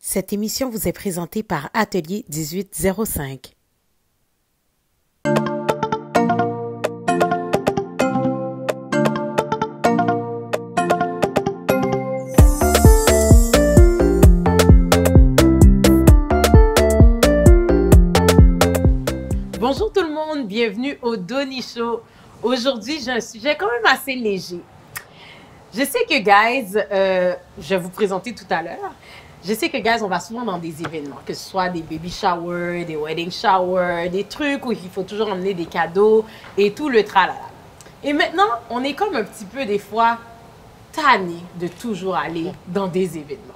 Cette émission vous est présentée par Atelier 1805. Bonjour tout le monde, bienvenue au Donny Show. Aujourd'hui, j'ai un sujet quand même assez léger. Je sais que, guys, je vais vous présenter tout à l'heure. Je sais que, guys, on va souvent dans des événements, que ce soit des baby showers, des wedding showers, des trucs où il faut toujours emmener des cadeaux et tout le tralala. Et maintenant, on est comme un petit peu, des fois, tanné de toujours aller dans des événements.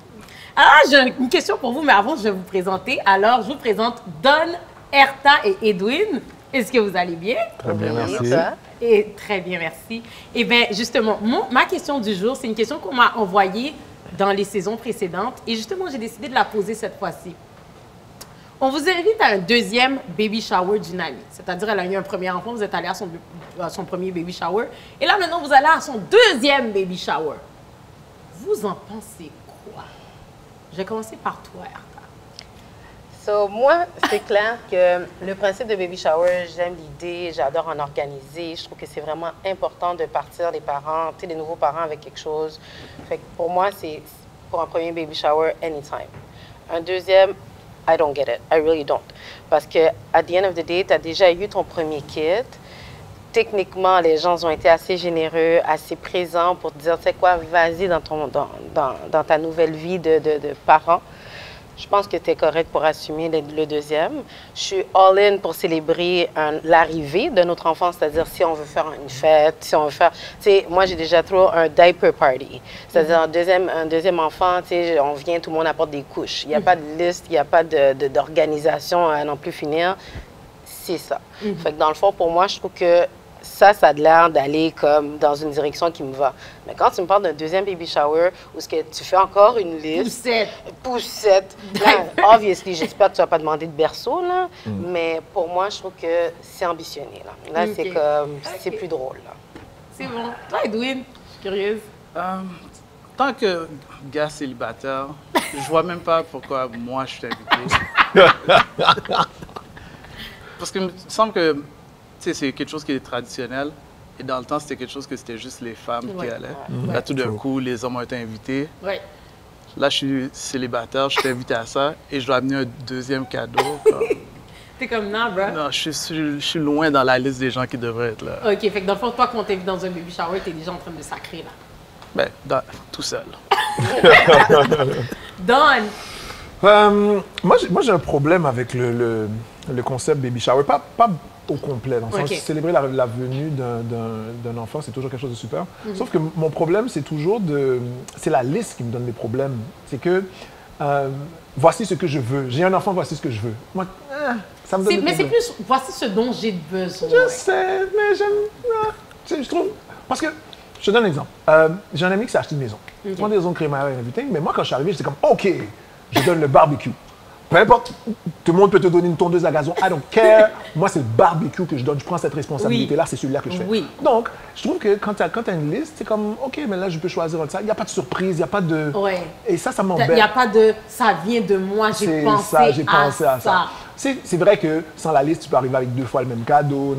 Alors, j'ai une question pour vous, mais avant, je vais vous présenter. Alors, je vous présente Don, Herta et Edwin. Est-ce que vous allez bien? Très bien, merci. Et très bien, merci. Eh bien, justement, ma question du jour, c'est une question qu'on m'a envoyée dans les saisons précédentes. Et justement, j'ai décidé de la poser cette fois-ci. On vous invite à un deuxième baby shower d'une amie. C'est-à-dire, elle a eu un premier enfant, vous êtes allé à son premier baby shower. Et là, maintenant, vous allez à son deuxième baby shower. Vous en pensez quoi? Je vais commencer par toi, Herta. Moi, c'est clair que le principe de baby shower, j'aime l'idée, j'adore en organiser. Je trouve que c'est vraiment important de partir les parents, tu sais, les nouveaux parents avec quelque chose. Fait que pour moi, c'est pour un premier baby shower, anytime. Un deuxième, I don't get it. I really don't. Parce que, at the end of the day, tu as déjà eu ton premier kid. Techniquement, les gens ont été assez généreux, assez présents pour te dire, tu sais quoi, vas-y dans ta nouvelle vie de parent. Je pense que tu es correct pour assumer le deuxième. Je suis all-in pour célébrer l'arrivée de notre enfant, c'est-à-dire si on veut faire une fête, si on veut faire... Tu sais, moi, j'ai déjà trop un diaper party. C'est-à-dire un deuxième enfant, tu sais, on vient, tout le monde apporte des couches. Il n'y a pas de liste, il n'y a pas d'organisation à non plus finir. C'est ça. Fait que dans le fond, pour moi, je trouve que ça a l'air d'aller comme dans une direction qui me va. Mais quand tu me parles d'un deuxième baby shower, où est-ce que tu fais encore une liste... Poussette. Là, obviously, j'espère que tu ne vas pas demander de berceau, là. Mais pour moi, je trouve que c'est ambitionné, là. Là, c'est comme... C'est plus drôle, là. C'est bon. Toi, Edwin, je suis curieuse. Tant que gars célibataire, je vois même pas pourquoi moi je suis invité. Parce que il me semble que c'est quelque chose qui est traditionnel. Et dans le temps, c'était quelque chose que c'était juste les femmes qui allaient. Là, tout d'un coup, les hommes ont été invités. Là, je suis célibataire, je suis invité à ça et je dois amener un deuxième cadeau. T'es comme, non, bro. Non, je suis loin dans la liste des gens qui devraient être là. OK, fait que dans le fond, toi, quand t'invites dans un baby shower, t'es déjà en train de sacrer, là. Ben, tout seul. Don! Moi, j'ai un problème avec le concept baby shower. Pas au complet. Dans le sens, célébrer la venue d'un enfant, c'est toujours quelque chose de super. Sauf que mon problème, c'est toujours c'est la liste qui me donne des problèmes. C'est que, voici ce que je veux. J'ai un enfant, voici ce que je veux. Moi, ça me donne Mais c'est plus, voici ce dont j'ai besoin. Je sais, mais j'aime... Je trouve... Parce que, je te donne un exemple. J'ai un ami qui s'est acheté une maison. Moi, des raisons crémaillères et everything, mais moi, quand je suis arrivé, j'étais comme, OK, je donne le barbecue. Peu importe, tout le monde peut te donner une tondeuse à gazon, I don't care. Moi, c'est le barbecue que je donne. Je prends cette responsabilité-là, c'est celui-là que je fais. Donc, je trouve que quand tu as une liste, c'est comme, OK, mais là, je peux choisir ça. Il n'y a pas de surprise, il n'y a pas de... Et ça m'embête. Il n'y a pas de, ça vient de moi, j'ai pensé à ça. C'est vrai que sans la liste, tu peux arriver avec 2 fois le même cadeau,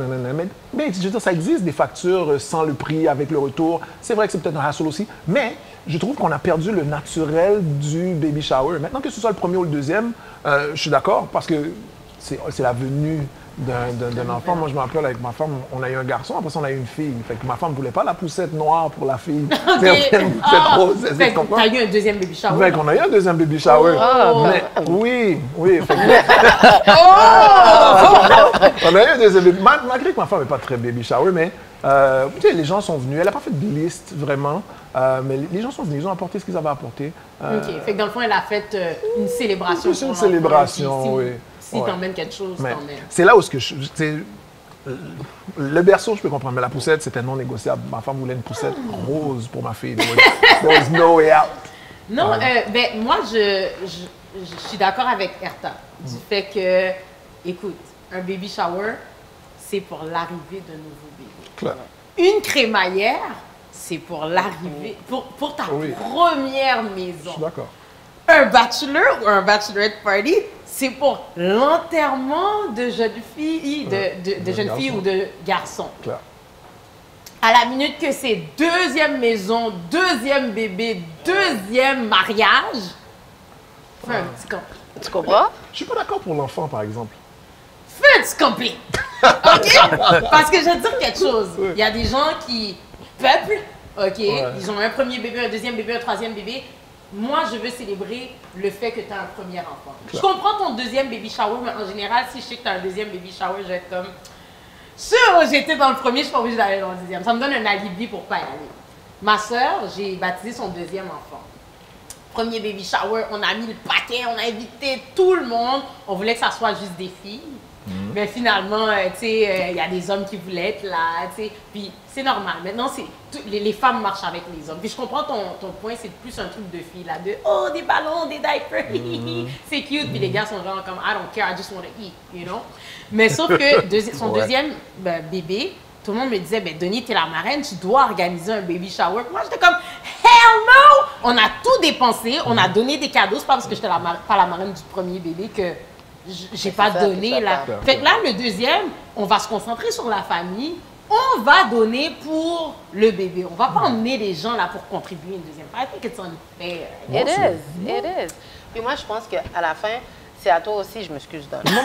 mais je veux dire, ça existe des factures sans le prix, avec le retour. C'est vrai que c'est peut-être un hassle aussi, mais je trouve qu'on a perdu le naturel du baby shower. Maintenant que ce soit le premier ou le deuxième, je suis d'accord parce que c'est la venue d'un enfant. Moi, je me rappelle avec ma femme, on a eu un garçon, après ça, on a eu une fille. Fait que ma femme ne voulait pas la poussette noire pour la fille. Fait que t'as eu un deuxième baby shower. Fait qu'on a eu un deuxième baby shower. Oui. Fait on a eu un deuxième baby. Malgré que ma femme n'est pas très baby shower, mais les gens sont venus. Elle n'a pas fait de liste, vraiment. Mais les gens sont venus, ils ont apporté ce qu'ils avaient apporté. OK. Fait que dans le fond, elle a fait une célébration. C'est une célébration, oui. Si t'emmènes quelque chose, t'emmènes. C'est là où le berceau, je peux comprendre, mais la poussette, c'était non négociable. Ma femme voulait une poussette rose pour ma fille. There was no way out. Non, moi, je suis d'accord avec Herta. Du fait que, écoute, un baby shower, c'est pour l'arrivée d'un nouveau bébé. Claire. Une crémaillère, c'est pour l'arrivée, pour ta première maison. Je suis d'accord. un bachelor ou un bachelorette party, c'est pour l'enterrement de jeunes filles, de jeunes filles ou de garçons. Claire. À la minute que c'est deuxième maison, deuxième bébé, deuxième mariage, fais un petit complet. Tu comprends? Je suis pas d'accord pour l'enfant, par exemple. Fais un petit complet. OK? Parce que je vais te dire quelque chose. Il y a des gens qui peuplent, OK? Ils ont un premier bébé, un deuxième bébé, un troisième bébé. Moi, je veux célébrer le fait que tu as un premier enfant. Je comprends ton deuxième baby shower, mais en général, si je sais que tu as un deuxième baby shower, je vais être comme... j'étais dans le premier, je suis pas obligée d'aller dans le deuxième. Ça me donne un alibi pour pas y aller. Ma soeur, j'ai baptisé son deuxième enfant. Premier baby shower, on a mis le paquet, on a invité tout le monde. On voulait que ça soit juste des filles. Mais finalement, tu sais, il y a des hommes qui voulaient être là, tu sais. Puis c'est normal. Maintenant, les femmes marchent avec les hommes. Puis je comprends ton point, c'est plus un truc de filles là, de oh, des ballons, des diapers, c'est cute. Puis les gars sont genre comme I don't care, I just want to eat, you know. Mais sauf que son deuxième bébé, tout le monde me disait, ben Denis, t'es la marraine, tu dois organiser un baby shower. Moi, j'étais comme, hell no! On a tout dépensé, on a donné des cadeaux. C'est pas parce que j'étais pas la marraine du premier bébé que j'ai pas donné. Là. Fait que là, le deuxième, on va se concentrer sur la famille. On va donner pour le bébé. On va pas emmener les gens là pour contribuer une deuxième fois. I think it's unfair. It is. Puis moi, je pense qu'à la fin, c'est à toi aussi, je m'excuse Don. Non,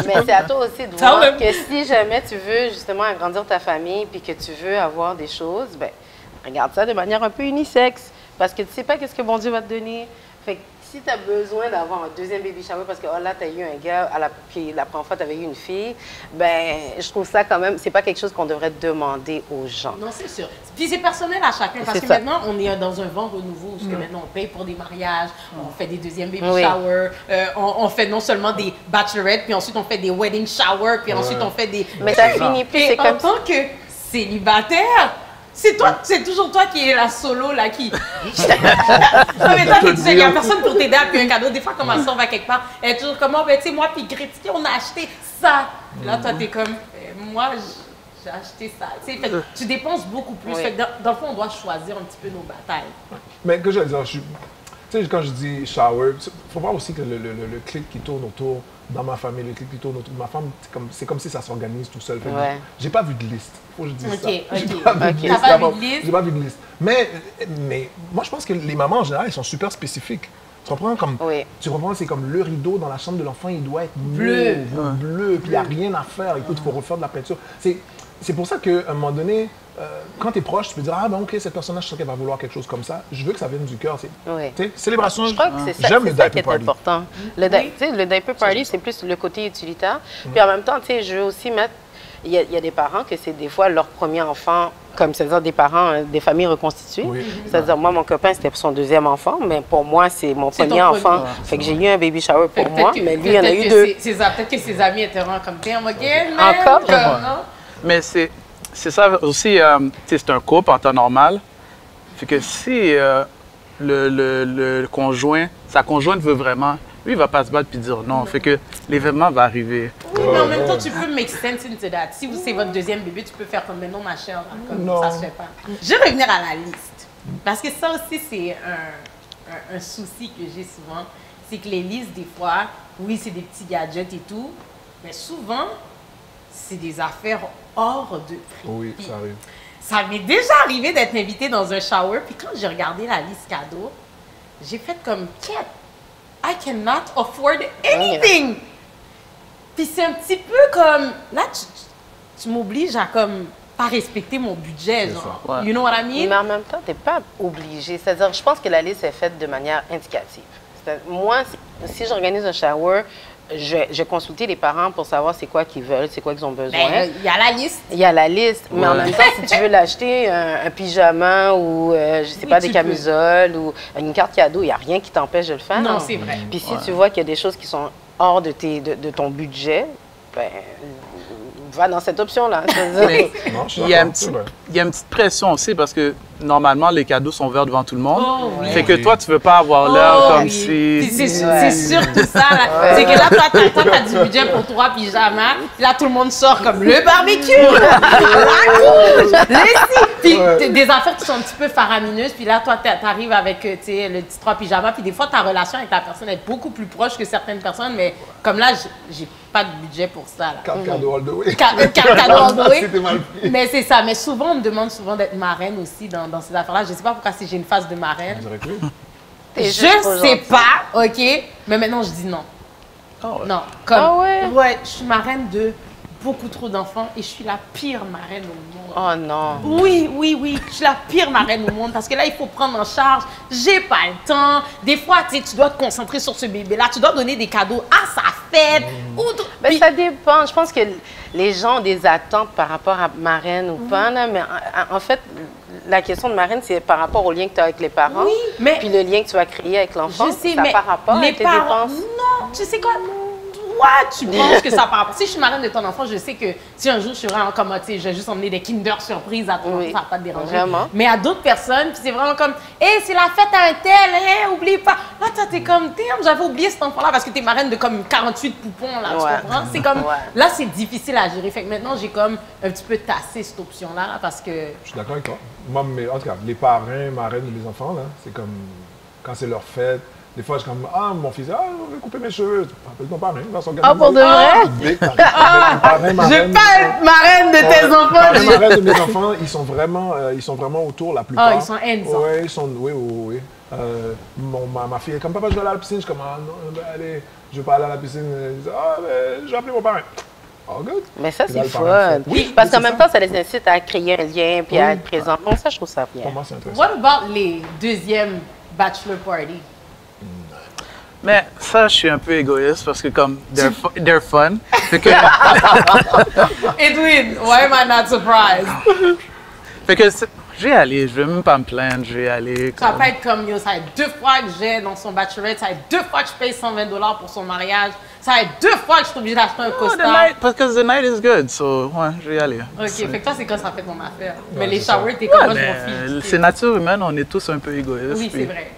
mais c'est à toi aussi de voir que si jamais tu veux justement agrandir ta famille puis que tu veux avoir des choses, ben regarde ça de manière un peu unisexe. Parce que tu sais pas qu'est-ce que bon Dieu va te donner. Fait que si tu as besoin d'avoir un deuxième baby shower parce que oh là, tu as eu un gars, puis la première fois, tu avais eu une fille, ben je trouve ça quand même, c'est pas quelque chose qu'on devrait demander aux gens. Non, c'est sûr. Puis c'est personnel à chacun parce que maintenant, on est dans un vent renouveau parce que maintenant, on paye pour des mariages, on fait des deuxièmes baby showers, on fait non seulement des bachelorettes, puis ensuite on fait des wedding showers, puis ensuite on fait des... Mais ça finit plus, c'est comme en tant que célibataire, c'est toujours toi qui es la solo, là, qui... non, mais toi, tu sais, il n'y a personne pour t'aider à payer un cadeau. Des fois, quand ma soeur va quelque part, elle est toujours comme, ben, tu sais, moi, puis Gretzky, on a acheté ça. Là, toi, t'es comme, moi, j'ai acheté ça. Tu sais, tu dépenses beaucoup plus. Fait que dans le fond, on doit choisir un petit peu nos batailles. Mais que je veux dire, tu sais, quand je dis shower, il faut voir aussi que le clic qui tourne autour, dans ma famille, le clic qui tourne autour de ma femme, c'est comme si ça s'organise tout seul. J'ai pas vu de liste. Faut que je dise ça. J'ai pas vu de liste. Mais moi, je pense que les mamans, en général, elles sont super spécifiques. Tu comprends? Tu comprends? C'est comme le rideau dans la chambre de l'enfant, il doit être bleu, puis il n'y a rien à faire. Écoute, il faut refaire de la peinture. C'est pour ça qu'à un moment donné, quand tu es proche, tu peux dire, ah ben ok, cette personne-là, je sais qu'elle va vouloir quelque chose comme ça. Je veux que ça vienne du cœur. Célébration, je crois que c'est ça qui est important. Le diaper party, c'est plus le côté utilitaire. Puis en même temps, je veux aussi mettre, il y a des parents que c'est des fois leur premier enfant, comme c'est-à-dire des parents, des familles reconstituées. C'est-à-dire, moi, mon copain, c'était son deuxième enfant, mais pour moi, c'est mon premier enfant. Fait que j'ai eu un baby shower pour moi, mais lui, il y en a eu deux. Peut-être que ses amis étaient vraiment comme, t'es en mode, encore? Mais c'est ça aussi, c'est un couple en temps normal. Fait que si le conjoint, sa conjointe veut vraiment, lui, il va pas se battre puis dire non. Fait que l'événement va arriver. Oui, mais en même temps, tu peux make sense into that. Si c'est votre deuxième bébé, tu peux faire comme, mais non, ma chère, comme ça se fait pas. Je vais revenir à la liste. Parce que ça aussi, c'est un souci que j'ai souvent. C'est que les listes, des fois, oui, c'est des petits gadgets et tout, mais souvent, c'est des affaires hors de prix. Oui, ça arrive. Ça m'est déjà arrivé d'être invitée dans un shower, puis quand j'ai regardé la liste cadeau, j'ai fait comme, I cannot afford anything! Puis c'est un petit peu comme, là, tu m'obliges à comme pas respecter mon budget, genre. You know what I mean? Mais en même temps, tu n'es pas obligé. C'est-à-dire, je pense que la liste est faite de manière indicative. Moi, si j'organise un shower, je vais consulter les parents pour savoir c'est quoi qu'ils veulent, c'est quoi qu'ils ont besoin. Il y a la liste. Il y a la liste. Mais en même temps, si tu veux l'acheter, un pyjama ou, je sais pas, des camisoles ou une carte cadeau, il n'y a rien qui t'empêche de le faire. Non, c'est vrai. Puis si tu vois qu'il y a des choses qui sont hors de ton budget, ben, va dans cette option-là. Il y a une petite pression aussi parce que normalement, les cadeaux sont ouverts devant tout le monde. Oh, oui. Fait que toi, tu veux pas avoir l'air comme si... C'est surtout ça, là. C'est que là, toi, t'as du budget pour 3 pyjamas. Là, tout le monde sort comme le barbecue, la couche, les puis des affaires qui sont un petit peu faramineuses. Puis là, toi, t'arrives avec, tu sais, le petit 3 pyjamas. Puis des fois, ta relation avec la personne est beaucoup plus proche que certaines personnes. Mais comme là, j'ai pas de budget pour ça. 4 cadeaux all the way. 4 cadeaux all the way. C'était mal pris. Mais c'est ça. Mais souvent, on me demande souvent d'être marraine aussi dans ces affaires-là. Je sais pas pourquoi si j'ai une phase de marraine. Je sais pas, OK? Mais maintenant, je dis non. Oh, ouais. Non. Comme, ouais, je suis marraine de beaucoup trop d'enfants et je suis la pire marraine au monde. Oh non. Oui. Je suis la pire marraine au monde parce que là, il faut prendre en charge. J'ai pas le temps. Des fois, tu sais, tu dois te concentrer sur ce bébé-là. Tu dois donner des cadeaux à sa fête. Mais ça dépend. Je pense que les gens ont des attentes par rapport à marraine ou pas. Là, mais en fait, la question de marraine, c'est par rapport au lien que tu as avec les parents. Oui, mais puis le lien que tu vas créer avec l'enfant. Je sais, ça mais par rapport les à tes parents, dépenses. non, tu sais quoi? Toi, tu penses que ça par rapport. Si je suis marraine de ton enfant, je sais que si un jour je suis vraiment comme, tu sais, je vais juste emmener des Kinder surprises à ton enfant, ça va pas te déranger. Vraiment. Mais à d'autres personnes, puis c'est vraiment comme, hé, c'est la fête à un tel, hein, oublie pas. Là, toi, t'es comme, damn, j'avais oublié cet enfant-là parce que t'es marraine de comme 48 poupons, là, tu comprends? C'est comme, là, c'est difficile à gérer. Fait que maintenant, j'ai comme un petit peu tassé cette option-là, là, parce que. Je suis d'accord avec toi. Moi, en tout cas, les parrains, marraines de mes enfants, là, c'est comme quand c'est leur fête. Des fois, je suis comme, mon fils, je vais couper mes cheveux. Appelle ton parrain, dans son Ah, pour de vrai? Je veux pas être marraine de tes enfants. Les marraines de mes enfants, ils sont vraiment autour la plupart. Ah, ils sont hands-on. Oui, ils sont, oui. Ma fille est comme, papa, je vais aller à la piscine. Je suis comme, non, allez, je vais pas aller à la piscine. Elle dit, je vais appeler mon parrain. Oh, good. Mais ça, c'est fun. Oui, parce qu'en même temps, ça les incite à créer un lien puis à être présent. Donc, ça, je trouve ça bien. Pour moi, c'est intéressant. What about les deuxièmes bachelor party? Mais ça, je suis un peu égoïste parce que comme, they're fun. Fait que, Edwin, why am I not surprised? fait que je vais aller, je vais même pas me plaindre, je vais aller. Ça va pas être comme, yo, ça va être 2 fois que j'ai dans son bachelorette, ça va être 2 fois que je paye 120 $ pour son mariage, ça va être 2 fois que je suis obligée d'acheter un costard. Parce que the night is good, so ouais, je vais y aller. Ok, fait que toi, c'est quand ça fait ton affaire. Mais les showers, t'es comme moi, je m'en fiche. C'est nature humaine, on est tous un peu égoïstes. Oui, c'est vrai.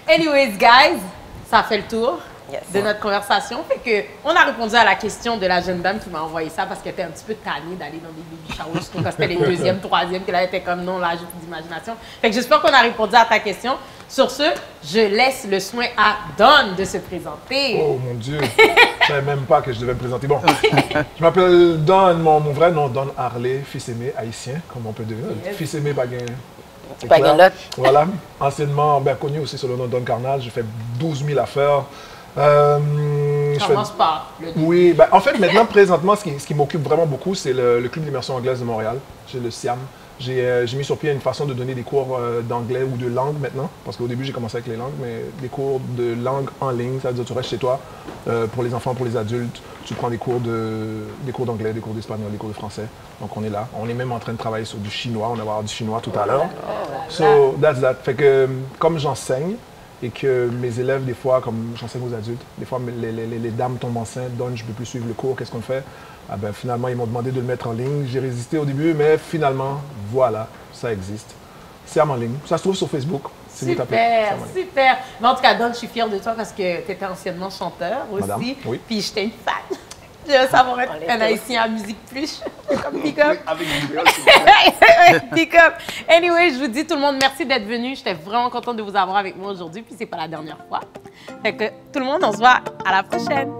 Anyways, guys, ça fait le tour de notre conversation. Fait que on a répondu à la question de la jeune dame qui m'a envoyé ça parce qu'elle était un petit peu tannée d'aller dans des baby showers, surtout quand c'était les deuxièmes, troisièmes, que là, elle était comme non, là, j'ai plus d'imagination. Fait que j'espère qu'on a répondu à ta question. Sur ce, je laisse le soin à Don de se présenter. Oh mon Dieu, je savais même pas que je devais me présenter. Bon, je m'appelle Don, mon vrai nom, Don Harley, fils aimé haïtien, comme on peut deviner. Fils aimé Baguin. Voilà, anciennement connu aussi sous le nom de Don Carnal. J'ai fait 12 000 affaires. Commence par le début. Oui, en fait, maintenant, présentement, ce qui m'occupe vraiment beaucoup, c'est le Club d'immersion anglaise de Montréal. J'ai le SIAM. J'ai mis sur pied une façon de donner des cours d'anglais ou de langue maintenant, parce qu'au début, j'ai commencé avec les langues, mais des cours de langue en ligne, ça veut dire que tu restes chez toi, pour les enfants, pour les adultes, tu prends des cours d'anglais, des cours d'espagnol, des cours de français. Donc, on est là. On est même en train de travailler sur du chinois. On va avoir du chinois tout à l'heure. So, that's that. Fait que, comme j'enseigne, et que mes élèves, des fois, comme j'enseigne aux adultes, des fois, les dames tombent enceintes, donc je ne peux plus suivre le cours, qu'est-ce qu'on fait? Finalement, ils m'ont demandé de le mettre en ligne. J'ai résisté au début, mais finalement, voilà, ça existe. C'est en ligne. Ça se trouve sur Facebook. Super. Mais en tout cas, Don, je suis fière de toi parce que tu étais anciennement chanteur aussi. Madame, oui. Puis j'étais une fan. Je veux savoir être un haïtien à musique plus, comme Pick Up. Avec du Pick Up. Anyway, je vous dis tout le monde, merci d'être venu. J'étais vraiment contente de vous avoir avec moi aujourd'hui. Puis c'est pas la dernière fois. Fait que tout le monde, on se voit à la prochaine.